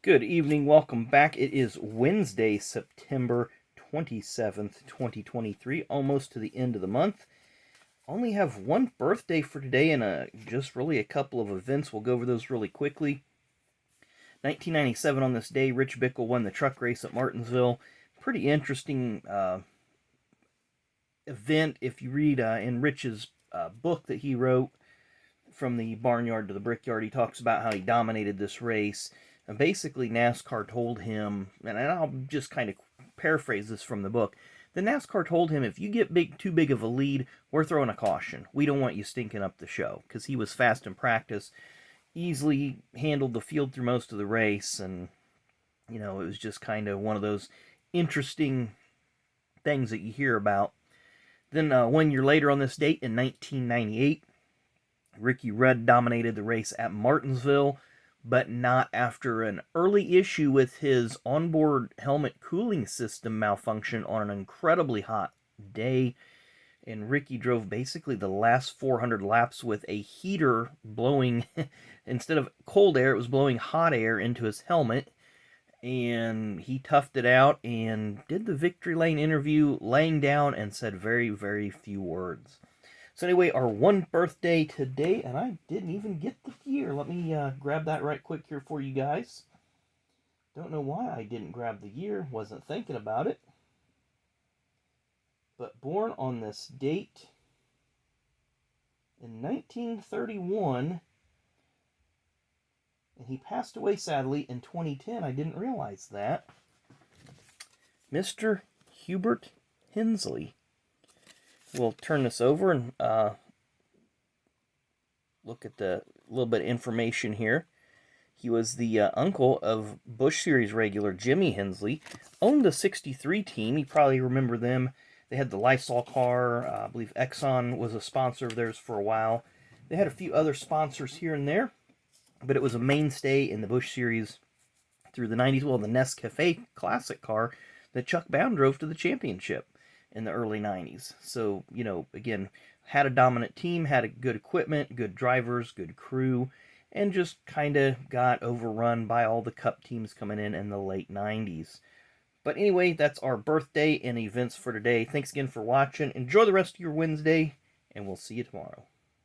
Good evening, welcome back. It is Wednesday, September 27th, 2023, almost to the end of the month. Only have one birthday for today and just really a couple of events. We'll go over those really quickly. 1997 on this day, Rich Bickle won the truck race at Martinsville. Pretty interesting event. If you read in Rich's book that he wrote, From the Barnyard to the Brickyard, he talks about how he dominated this race. And basically, NASCAR told him, and I'll just kind of paraphrase this from the book, the NASCAR told him, if you get too big of a lead, we're throwing a caution. We don't want you stinking up the show, because he was fast in practice, easily handled the field through most of the race, and, it was just kind of one of those interesting things that you hear about. Then 1 year later on this date, in 1998, Ricky Rudd dominated the race at Martinsville, but not after an early issue with his onboard helmet cooling system malfunction on an incredibly hot day. And Ricky drove basically the last 400 laps with a heater blowing, instead of cold air, it was blowing hot air into his helmet. And he toughed it out and did the victory lane interview laying down and said very, very few words. So anyway, our one birthday today, and I didn't even get the year. Let me grab that right quick here for you guys. Don't know why I didn't grab the year. Wasn't thinking about it. But born on this date in 1931, and he passed away sadly in 2010. I didn't realize that. Mr. Hubert Hensley. We'll turn this over and look at the little bit of information here. He was the uncle of Busch Series regular Jimmy Hensley. Owned the 63 team. You probably remember them. They had the Lysol car. I believe Exxon was a sponsor of theirs for a while. They had a few other sponsors here and there, but it was a mainstay in the Busch Series through the 90s. Well, the Nescafe Classic car that Chuck Bound drove to the championship in the early 90s. So, again, had a dominant team, had a good equipment, good drivers, good crew, and just kind of got overrun by all the Cup teams coming in the late 90s. But anyway, that's our birthday and events for today. Thanks again for watching. Enjoy the rest of your Wednesday, and we'll see you tomorrow.